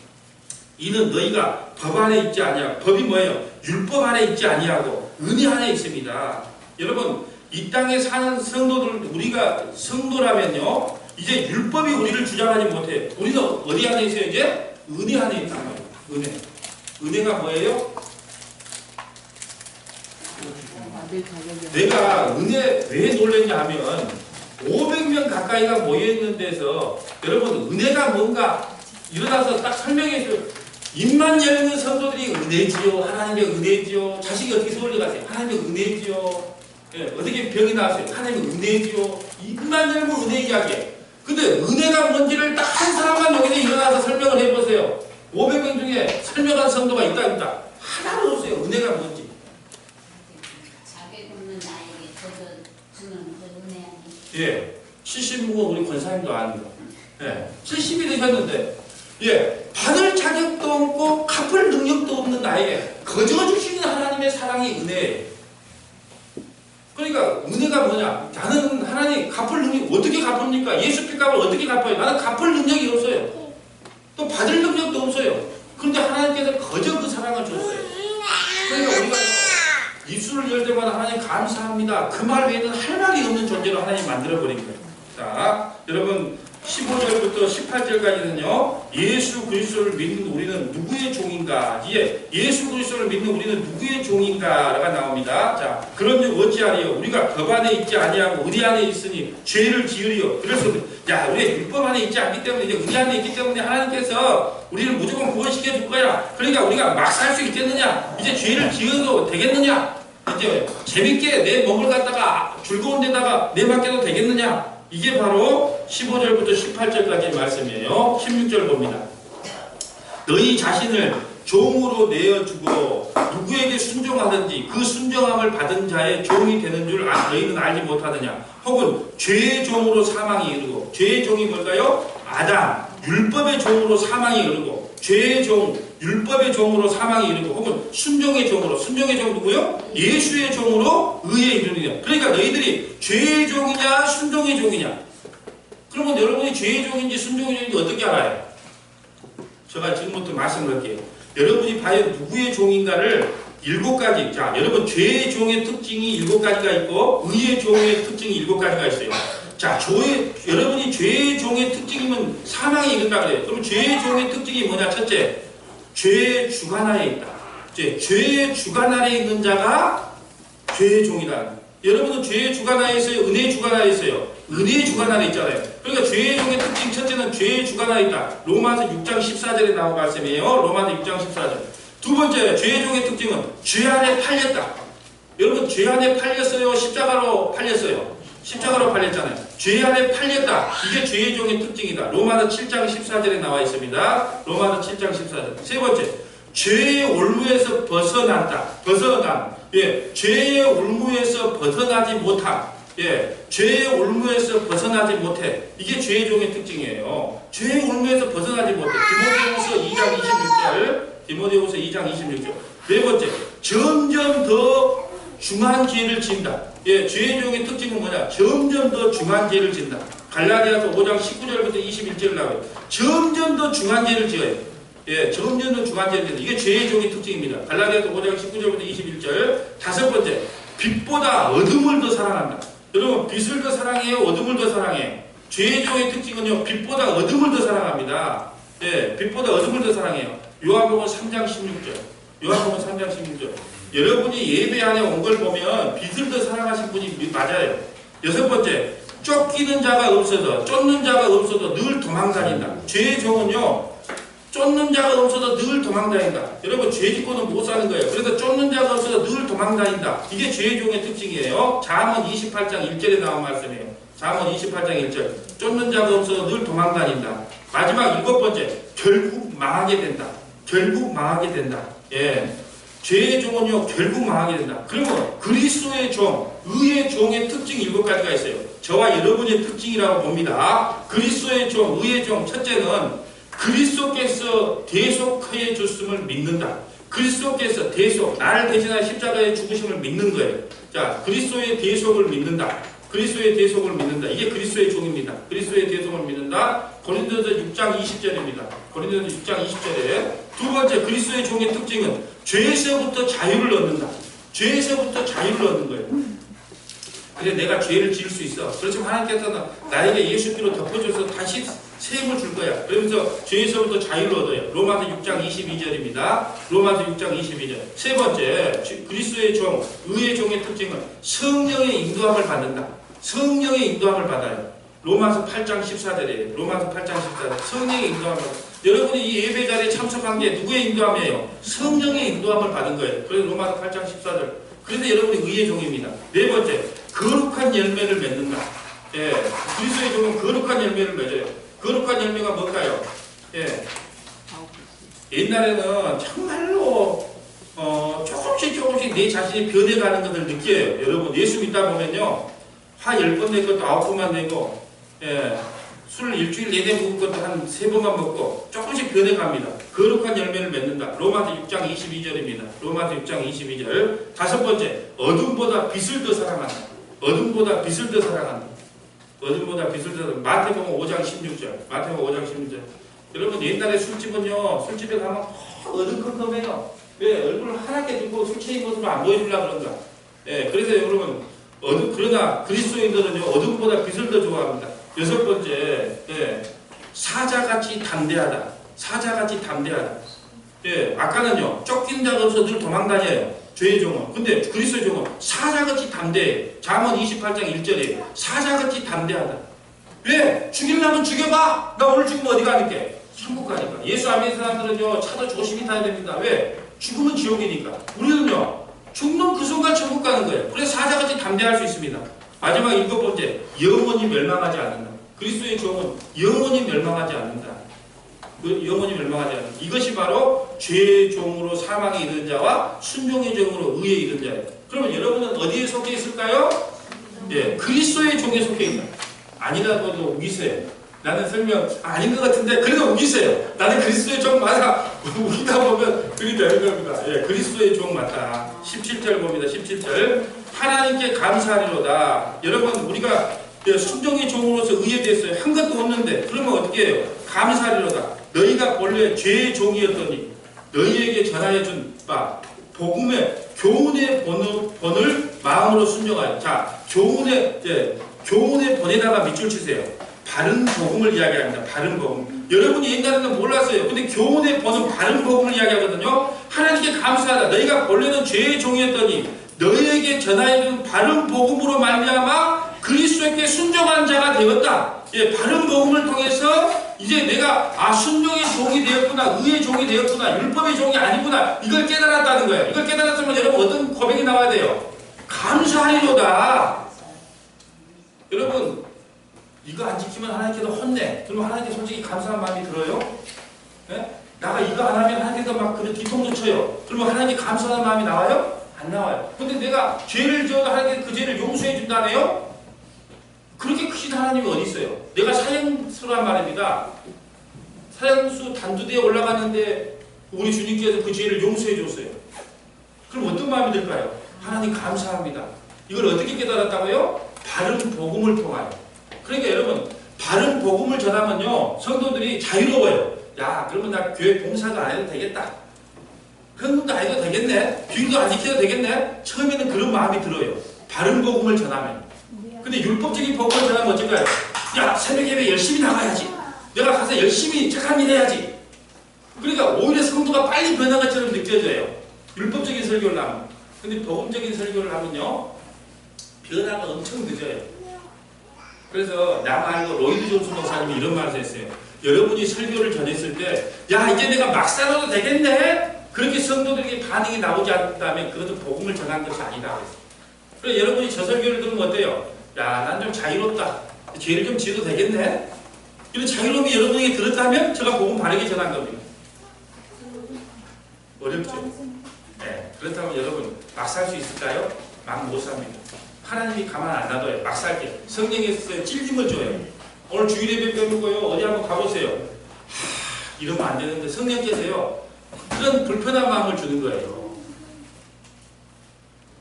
이는 너희가 법 안에 있지 아니하고, 법이 뭐예요? 율법 안에 있지 아니하고 은혜 안에 있습니다. 여러분, 이 땅에 사는 성도들, 우리가 성도라면요, 이제 율법이 우리를 주장하지 못해. 우리는 어디 안에 있어요? 이제 은혜 안에 있단 말이에요. 은혜가 뭐예요? 내가 은혜 왜 놀랐냐 하면 500명 가까이가 모여있는 데서 여러분 은혜가 뭔가 일어나서 딱 설명해줘요. 입만 열는 성도들이 은혜지요, 하나님의 은혜지요. 자식이 어떻게 서울에 가세요? 하나님의 은혜지요. 예, 어떻게 병이 나왔어요? 하나님의 은혜지요. 입만 열면 은혜 이야기해. 근데 은혜가 뭔지를 딱 한 사람만 여기서 일어나서 설명을 해보세요. 500명 중에 설명한 성도가 있다. 하나도 없어요. 은혜가 뭔지. 자기 굶는 나에게 주는 그 은혜 아니에요? 예, 70묵은 우리 권사님도 아는 거. 예, 70이 되셨는데, 예, 받을 자격도 없고 갚을 능력도 없는 나에게 거저 주시는 하나님의 사랑이 은혜예요. 그러니까 은혜가 뭐냐? 나는 하나님 갚을 능력 어떻게 갚습니까? 예수 핏값을 어떻게 갚아요? 나는 갚을 능력이 없어요. 또 받을 능력도 없어요. 그런데 하나님께서 거저 그 사랑을 줬어요. 그러니까 우리가 입술을 열 때마다 하나님 감사합니다. 그 말 외에는 할 말이 없는 존재로 하나님 만들어버린 거예요. 자, 여러분 15절부터 18절까지는요. 예수 그리스도를 믿는 우리는 누구의 종인가? 예수 그리스도를 믿는 우리는 누구의 종인가가 나옵니다. 자, 그런즉 어찌하리요? 우리가 법 안에 있지 아니하고 은혜 안에 있으니 죄를 지으리요. 그래서 야, 우리 율법 안에 있지 않기 때문에 이제 은혜 안에 있기 때문에 하나님께서 우리를 무조건 구원시켜 줄 거야. 그러니까 우리가 막 살 수 있겠느냐? 이제 죄를 지어도 되겠느냐? 이제 재밌게 내 몸을 갖다가 즐거운 데다가 내맡겨도 되겠느냐? 이게 바로 15절부터 18절까지의 말씀이에요. 16절 봅니다. 너희 자신을 종으로 내어주고 누구에게 순종하든지 그 순종함을 받은 자의 종이 되는 줄 너희는 알지 못하느냐. 혹은 죄의 종으로 사망이 이르고, 죄의 종이 뭘까요? 아담, 율법의 종으로 사망이 이르고, 죄의 종, 율법의 종으로 사망이 이르고, 혹은 순종의 종으로, 순종의 종 누구요? 예수의 종으로 의에 이르느냐. 그러니까 너희들이 죄의 종이냐 순종의 종이냐. 그러면 여러분이 죄의 종인지 순종의 종인지 어떻게 알아요? 제가 지금부터 말씀드릴게요. 여러분이 과연 누구의 종인가를 7가지. 자, 여러분 죄의 종의 특징이 7가지가 있고 의의 종의 특징이 7가지가 있어요. 자, 여러분이 죄의 종의 특징이면 사망에 이른다 그래요. 그럼 죄의 종의 특징이 뭐냐? 첫째, 죄의 주관 아래 있다. 죄의 주관 아래 있는 자가 죄의 종이다. 여러분은 죄의 주관 아래 있어요? 은혜의 주관 아래 있어요? 은혜의 주관 아래 있잖아요. 그러니까 죄의 종의 특징 첫째는 죄의 주관 아래 있다. 로마서 6장 14절에 나온 말씀이에요. 로마서 6장 14절. 두 번째, 죄의 종의 특징은 죄 안에 팔렸다. 여러분 죄 안에 팔렸어요? 십자가로 팔렸어요? 십자가로 팔렸잖아요. 죄 안에 팔렸다. 이게 죄의 종의 특징이다. 로마서 7장 14절에 나와 있습니다. 로마서 7장 14절. 세 번째, 죄의 올무에서 벗어난다. 벗어남. 죄의 올무에서 벗어나지 못함. 죄의 올무에서 벗어나지 못해. 이게 죄의 종의 특징이에요. 죄의 올무에서 벗어나지 못해. 디모데후서 2장 26절. 디모데후서 2장 26절. 네 번째, 점점 더 중한 죄를 진다. 죄의 종의 특징은 뭐냐? 점점 더 중한 죄를 진다. 갈라디아서 5장 19절부터 21절 나와요. 점점 더 중한 죄를 지어요. 점점 더 중한 죄를 진다. 이게 죄의 종의 특징입니다. 갈라디아서 5장 19절부터 21절. 다섯 번째, 빛보다 어둠을 더 사랑한다. 여러분, 빛을 더 사랑해요? 어둠을 더 사랑해요? 죄의 종의 특징은요, 빛보다 어둠을 더 사랑합니다. 빛보다 어둠을 더 사랑해요. 요한복음 3장 16절. 요한복음 3장 16절. 여러분이 예배 안에 온 걸 보면 빛을 더 사랑하신 분이 맞아요. 여섯 번째, 쫓기는 자가 없어서, 쫓는 자가 없어서 늘 도망다닌다. 죄의 종은요, 쫓는 자가 없어서 늘 도망다닌다. 여러분, 죄 짓고는 못 사는 거예요. 그래서 쫓는 자가 없어서 늘 도망다닌다. 이게 죄의 종의 특징이에요. 잠언 28장 1절에 나온 말씀이에요. 잠언 28장 1절. 쫓는 자가 없어서 늘 도망다닌다. 마지막 일곱 번째, 결국 망하게 된다. 결국 망하게 된다. 죄의 종은요, 결국 망하게 된다. 그러면 그리스도의 종, 의의 종의 특징 7가지가 있어요. 저와 여러분의 특징이라고 봅니다. 그리스도의 종, 의의 종, 첫째는 그리스도께서 대속해 줬음을 믿는다. 그리스도께서 대속, 나를 대신하여 십자가에 죽으심을 믿는 거예요. 자, 그리스도의 대속을 믿는다. 그리스도의 대속을 믿는다. 이게 그리스도의 종입니다. 그리스도의 대속을 믿는다. 고린도서 6장 20절입니다. 고린도서 6장 20절에 두 번째 그리스도의 종의 특징은 죄에서부터 자유를 얻는다. 죄에서부터 자유를 얻는 거예요. 그래, 내가 죄를 지을 수 있어. 그렇지만 하나님께서는 나에게 예수 피로 덮어줘서 다시 세임을 줄 거야. 그러면서 죄에서부터 자유를 얻어요. 로마서 6장 22절입니다. 로마서 6장 22절. 세 번째, 그리스도의 종, 의의 종의 특징은 성령의 인도함을 받는다. 성령의 인도함을 받아요. 로마서 8장 14절이에요. 로마서 8장 14절. 성령의 인도함을 받아요. 여러분이 이 예배 자리에 참석한 게 누구의 인도함이에요? 성령의 인도함을 받은 거예요. 그래서 로마서 8장 14절. 그런데 여러분이 의의 종입니다. 네 번째, 거룩한 열매를 맺는다. 그리스도의 종은 거룩한 열매를 맺어요. 거룩한 열매가 뭘까요? 옛날에는 정말로 조금씩 내 자신이 변해가는 것을 느껴요. 여러분, 예수 믿다 보면요, 화 10번 낼 것도 9번만 내고, 술을 일주일 내내 먹을 것도 한 3번만 먹고 조금씩 변해갑니다. 거룩한 열매를 맺는다. 로마서 6장 22절입니다. 로마서 6장 22절. 다섯 번째, 어둠보다 빛을 더 사랑한다. 어둠보다 빛을 더 사랑한다. 어둠보다 빛을 더 사랑한다. 마태복음 5장 16절. 마태복음 5장 16절. 여러분, 옛날에 술집은요, 술집에 가면 어두컴컴해요. 왜? 얼굴을 하얗게 두고 술 취한 모습을 안 보여주려고 그런가. 그래서 여러분, 그러나 그리스도인들은요, 어둠보다 빛을 더 좋아합니다. 여섯 번째, 사자같이 담대하다. 사자같이 담대하다. 아까는요, 쫓긴 자가 없어 늘 도망다녀요. 죄의 종은. 근데 그리스도의 종은 사자같이 담대해. 잠언 28장 1절에 사자같이 담대하다. 왜? 죽이려면 죽여봐. 나 오늘 죽으면 어디 가니까? 천국 가니까. 예수 안 믿는 사람들은요, 차도 조심히 타야 됩니다. 왜? 죽으면 지옥이니까. 우리는요, 죽는 그 순간 천국 가는 거예요. 그래서 사자같이 담대할 수 있습니다. 마지막 일곱 번째, 영원히 멸망하지 않는다. 그리스도의 종은 영원히 멸망하지 않는다. 영원히 멸망하지 않는 이것이 바로 죄의 종으로 사망에 이르는 자와 순종의 종으로 의에 이르는 자예요. 그러면 여러분은 어디에 속해 있을까요? 예, 그리스도의 종에 속해 있다. 아니라고도 우기세요. 나는 설명 아닌 것 같은데 그래도 우기세요. 나는 그리스도의 종 맞아. 우기다 보면 그리 되는 겁니다. 예, 그리스도의 종 맞다. 17절 봅니다. 17절 하나님께 감사하리로다. 여러분 우리가 순종의 종으로서 의에 대해서 한 것도 없는데 그러면 어떻게 해요? 감사하리로다. 너희가 본래 죄의 종이었더니 너희에게 전하여준 바 복음의 교훈의 본을 마음으로 순종하여. 자, 교훈의 본에다가 밑줄 치세요. 바른 복음을 이야기합니다. 바른 복음. 여러분이 옛날에는 몰랐어요. 근데 교훈의 본은 바른 복음을 이야기하거든요. 하나님께 감사하다. 너희가 본래는 죄의 종이었더니 너희에게 전하여준 바른 복음으로 말미암아 그리스도께 순종한 자가 되었다. 예, 바른 복음을 통해서 이제 내가 순종의 종이 되었구나, 의의 종이 되었구나, 율법의 종이 아니구나 이걸 깨달았다는 거예요. 이걸 깨달았으면 여러분 어떤 고백이 나와야 돼요? 감사하리로다. 여러분 이거 안 지키면 하나님께서 혼내. 그러면 하나님께 솔직히 감사한 마음이 들어요? 예? 나가 이거 안 하면 하나님께서 막 그런 뒤통수 쳐요. 그러면 하나님께 감사하는 마음이 나와요? 안 나와요. 근데 내가 죄를 지어도 하나님께 그 죄를 용서해 준다네요? 그렇게 크신 하나님이 어디 있어요? 내가 사형수란 말입니다. 사형수 단두대에 올라갔는데 우리 주님께서 그 죄를 용서해 줬어요. 그럼 어떤 마음이 들까요? 하나님 감사합니다. 이걸 어떻게 깨달았다고요? 바른 복음을 통하여. 그러니까 여러분 바른 복음을 전하면요 성도들이 자유로워요. 야 그러면 나 교회 봉사도 안 해도 되겠다. 헌금도 안 해도 되겠네. 주일도 안 지켜도 되겠네. 처음에는 그런 마음이 들어요. 바른 복음을 전하면. 근데 율법적인 복음을 전하면 어쩔까요? 야 새벽 예배 열심히 나가야지. 내가 가서 열심히 착한 일 해야지. 그러니까 오히려 성도가 빨리 변한 것처럼 느껴져요. 율법적인 설교를 하면. 근데 복음적인 설교를 하면요 변화가 엄청 늦어요. 그래서 나 말고 로이드 존스 목사님이 이런 말을 했어요. 여러분이 설교를 전했을 때 야 이제 내가 막 살아도 되겠네? 그렇게 성도들에게 반응이 나오지 않는다면 그것도 복음을 전한 것이 아니다. 그래서 여러분이 저 설교를 들으면 어때요? 야 난 좀 자유롭다. 죄를 좀 지어도 되겠네? 이런 자유로움이 여러분에게 들었다면 제가 복음 바르게 전한 겁니다. 어렵죠? 네. 그렇다면 여러분 막 살 수 있을까요? 막 못 삽니다. 하나님이 가만 안 놔둬요. 막 살게. 성령에서 찔림을 줘요. 오늘 주일예배 빼놓고요. 어디 한번 가보세요. 이러면 안 되는데 성령께서요. 그런 불편한 마음을 주는 거예요.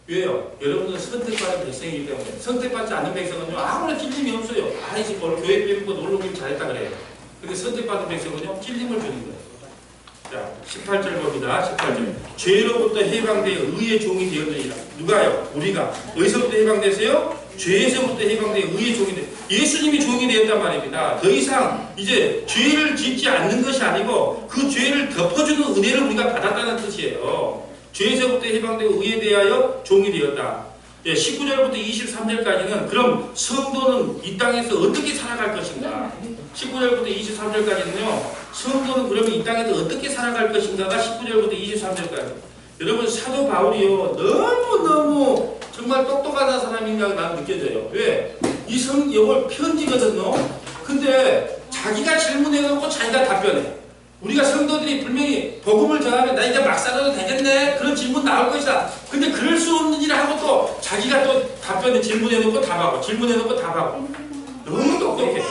왜요? 여러분은 선택받은 백성이기 때문에. 선택받지 않는 백성은요. 아무런 찔림이 없어요. 이제 오늘 교회 빼놓고 놀러 오길 잘했다 그래요. 근데 선택받은 백성은요. 찔림을 주는 거예요. 자, 18절 봅니다. 18절. 죄로부터 해방되어 의의 종이 되었느니라. 누가요? 우리가. 어디서부터 해방됐어요? 죄에서부터 해방되어 의의 종이 되었. 예수님이 종이 되었단 말입니다. 더 이상 이제 죄를 짓지 않는 것이 아니고 그 죄를 덮어주는 은혜를 우리가 받았다는 뜻이에요. 죄에서부터 해방되어 의에 대하여 종이 되었다. 예, 19절부터 23절까지는 그럼 성도는 이 땅에서 어떻게 살아갈 것인가? 19절부터 23절까지는요. 성도는 그러면 이 땅에서 어떻게 살아갈 것인가가 19절부터 23절까지. 여러분 사도 바울이요. 너무너무 정말 똑똑한 사람인가 나는 느껴져요. 왜? 이걸 편지거든요. 근데 자기가 질문해놓고 자기가 답변해. 우리가 성도들이 분명히 복음을 전하면 나 이제 막 살아도 되겠네 그런 질문 나올 것이다. 근데 그럴 수 없는 일을 하고 또 자기가 또 답변에 질문해놓고 답하고 질문해놓고 답하고 너무 똑똑해.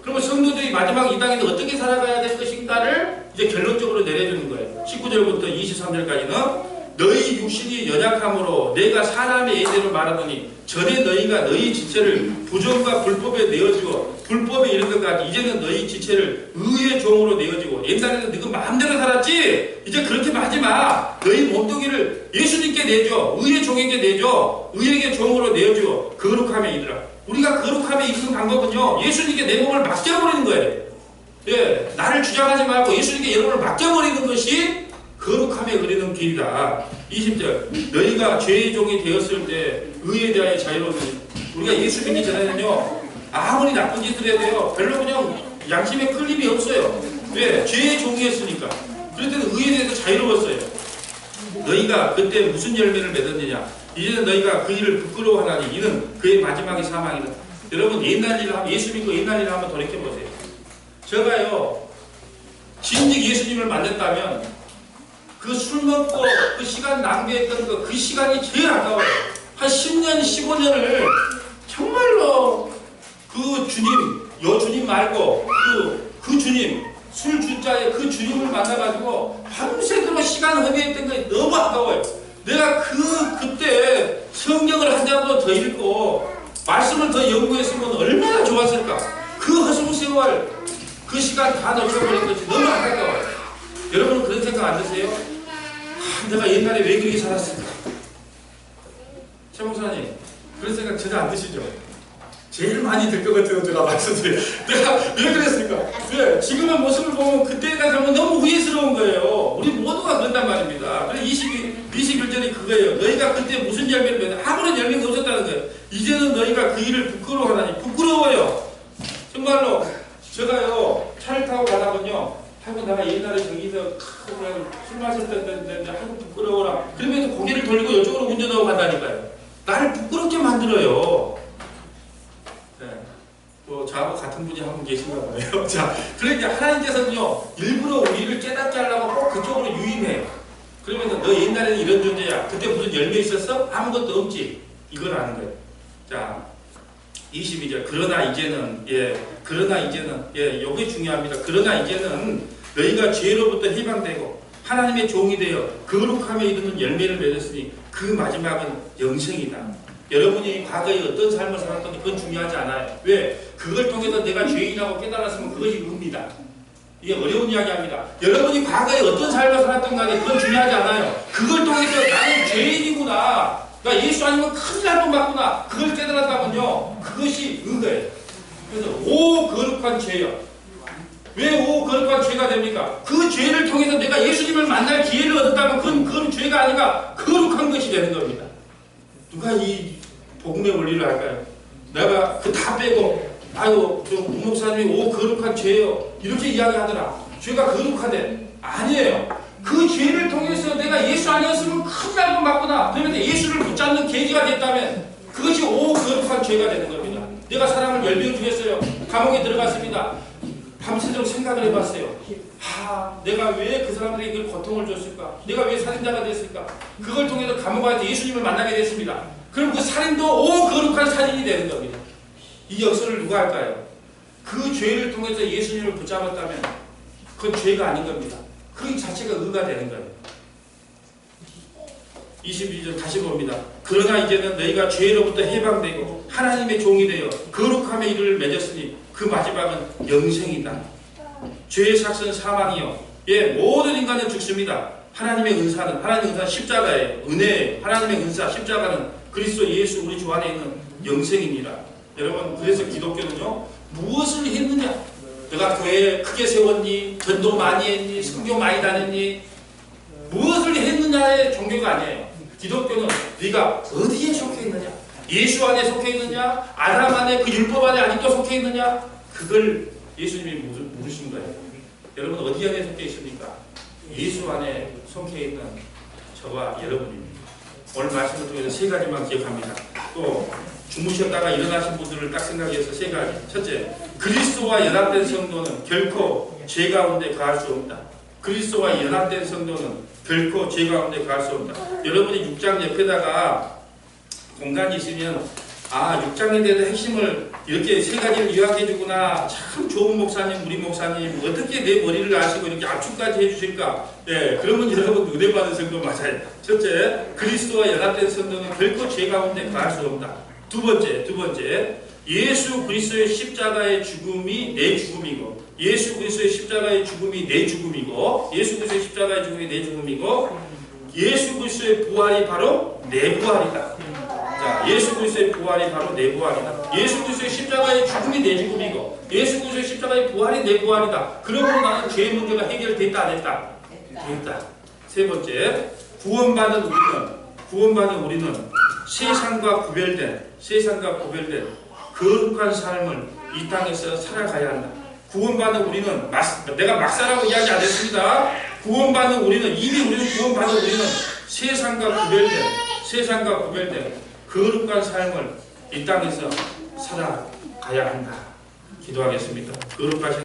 그러면 성도들이 마지막 이 땅에서 어떻게 살아가야 될 것인가를 이제 결론적으로 내려주는 거예요. 19절부터 23절까지는 너희 육신이 연약함으로 내가 사람의 예대로 말하더니 전에 너희가 너희 지체를 부정과 불법에 내어주고 불법에 이른 것까지 이제는 너희 지체를 의의 종으로 내어주고 옛날에는 너희 마음대로 살았지 이제 그렇게 하지 마. 너희 몸뚱이를 예수님께 내줘. 의의 종에게 내줘. 의에게 종으로 내어주고 거룩함에 이르라. 우리가 거룩함에 이르는 방법은요 예수님께 내 몸을 맡겨버리는 거예요. 예, 나를 주장하지 말고 예수님께 여러분을 맡겨버리는 것이 거룩함에 이르는 길이다. 20절 너희가 죄의 종이 되었을 때 의에 대하여 자유로우니 우리가 예수 믿기 전에는요 아무리 나쁜 짓을 해도 돼요 별로 그냥 양심에 끌림이 없어요. 왜? 죄의 종이었으니까. 그럴 때는 의에 대해서 자유로웠어요. 너희가 그때 무슨 열매를 맺었느냐. 이제는 너희가 그 일을 부끄러워하나니 이는 그의 마지막의 사망이다. 여러분 옛날 일을 하면 예수 믿고 옛날 일을 한번 돌이켜보세요. 제가요 진즉 예수님을 만났다면 그 술 먹고 그 시간 낭비했던 그 시간이 제일 아까워요. 한 10년, 15년을 정말로 그 주님, 여주님 말고 그 주님, 술 주자의 그 주님을 만나가지고 밤새도록 시간 허비했던 게 너무 아까워요. 내가 그때 성경을 한 장도 더 읽고 말씀을 더 연구했으면 얼마나 좋았을까. 그 허송세월 그 시간 다 놓쳐버린 것이 너무 안타까워요. 여러분은 그런 생각 안 드세요? 내가 옛날에 왜 그렇게 살았을까? 최 목사님 그런 생각 전혀 안 드시죠? 제일 많이 들 것 같아요. 제가 말씀드려요. 내가 왜 그랬을까? 왜? 지금의 모습을 보면 그때가 정말 너무 후회스러운 거예요. 우리 모두가 그런단 말입니다. 그래서 21절이 그거예요. 너희가 그때 무슨 열매를 맺었 아무런 열매가 없었다는 거예요. 이제는 너희가 그 일을 부끄러워하다니. 부끄러워요. 정말로 제가요 차를 타고 가다군요. 하고 내가 옛날에 저기서 술 마셨던데 하고 부끄러워라. 그러면서 고개를 돌리고 이쪽으로 운전하고 간다니까요. 나를 부끄럽게 만들어요. 네. 뭐 저하고 같은 분이 한 분 계신가 봐요. 자, 그러니까 하나님께서는요 일부러 우리를 깨닫게 하려고 꼭 그쪽으로 유인해요. 그러면서 너 옛날에는 이런 존재야. 그때 무슨 열매 있었어? 아무것도 없지. 이걸 아는 거예요. 자, 22절. 그러나 이제는 요게 중요합니다. 그러나 이제는 너희가 죄로부터 해방되고 하나님의 종이 되어 거룩함에 이르는 열매를 맺었으니 그 마지막은 영생이다. 여러분이 과거에 어떤 삶을 살았던지 그건 중요하지 않아요. 왜? 그걸 통해서 내가 죄인이라고 깨달았으면 그것이 의미다. 이게 어려운 이야기합니다. 여러분이 과거에 어떤 삶을 살았던 간에 그건 중요하지 않아요. 그걸 통해서 나는 죄인이구나. 그러니까 예수 아니면 큰일 날 뻔맞구나. 그걸 깨달았다면요. 그것이 의거예요. 그래서 오 거룩한 죄여. 왜 오 거룩한 죄가 됩니까? 그 죄를 통해서 내가 예수님을 만날 기회를 얻었다면 그건 죄가 아니라 거룩한 것이 되는 겁니다. 누가 이 복음의 원리를 할까요? 내가 그 다 빼고 아유 저 목사님이 오 거룩한 죄요 이렇게 이야기하더라. 죄가 거룩하대. 아니에요. 그 죄를 통해서 내가 예수 아니었으면 큰일 날 뻔맞구나. 그러면서 예수를 붙잡는 계기가 됐다면 그것이 오 거룩한 죄가 되는 겁니다. 내가 사람을 10명 죽였어요. 감옥에 들어갔습니다. 밤새도록 생각을 해봤어요. 내가 왜 그 사람들에게 그 고통을 줬을까? 내가 왜 살인자가 됐을까? 그걸 통해서 감옥에 가서 예수님을 만나게 됐습니다. 그럼 그 살인도 오 거룩한 살인이 되는 겁니다. 이 역설을 누가 할까요? 그 죄를 통해서 예수님을 붙잡았다면 그건 죄가 아닌 겁니다. 그 자체가 의가 되는 거예요. 22절 다시 봅니다. 그러나 이제는 너희가 죄로부터 해방되고 하나님의 종이 되어 거룩함의 일을 맺었으니 그 마지막은 영생이다. 죄의 삭은 사망이요. 모든 인간은 죽습니다. 하나님의 은사는 십자가예요. 은혜예요. 하나님의 은사 십자가는 그리스도 예수 우리 주 안에 있는 영생입니다. 여러분 그래서 기독교는요 무엇을 했느냐? 내가 교회 크게 세웠니? 전도 많이 했니? 선교 많이 다녔니? 무엇을 했느냐의 종교가 아니에요. 기독교는 네가 어디에 속해 있느냐? 예수 안에 속해 있느냐? 아담 안에 그 율법 안에 아직도 속해 있느냐? 그걸 예수님이 물으신 거예요. 여러분 어디 안에 속해 있습니까? 예수 안에 속해 있는 저와 여러분입니다. 오늘 말씀을 통해서 세 가지만 기억합니다. 또 주무셨다가 일어나신 분들을 딱 생각해서 세 가지. 첫째, 그리스도와 연합된 성도는 결코 죄 가운데 가할 수 없다. 그리스도와 연합된 성도는 결코 죄 가운데 가할 수 없다. 여러분이 6장 옆에다가 공간이 있으면 6장에 대한 핵심을 이렇게 세 가지를 요약해 주구나. 참 좋은 목사님, 우리 목사님 어떻게 내 머리를 아시고 이렇게 압축까지 해주실까? 그러면 여러분 은혜 받은 성도 맞아요. 첫째, 그리스도와 연합된 성도는 결코 죄 가운데 가할 수 없다. 두 번째, 예수 그리스도의 십자가의 죽음이 내 죽음이고, 예수 그리스도의 십자가의 죽음이 내 죽음이고, 예수 그리스도의 십자가의 죽음이 내 죽음이고, 예수 그리스도의 부활이 바로 내 부활이다. 자, 예수 그리스도의 부활이 바로 내 부활이다. 예수 그리스도의 십자가의 죽음이 내 죽음이고, 예수 그리스도의 십자가의 부활이 내 부활이다. 그러므로 나는 죄의 문제가 해결됐다 안 됐다? 됐다. 세 번째, 구원받은 우리는 세상과 구별된 거룩한 삶을 이 땅에서 살아가야 한다. 구원받은 우리는 내가 막사라고 이야기 안 했습니다. 구원받은 우리는 구원받은 우리는 세상과 구별된 거룩한 삶을 이 땅에서 살아가야 한다. 기도하겠습니다. 거룩하신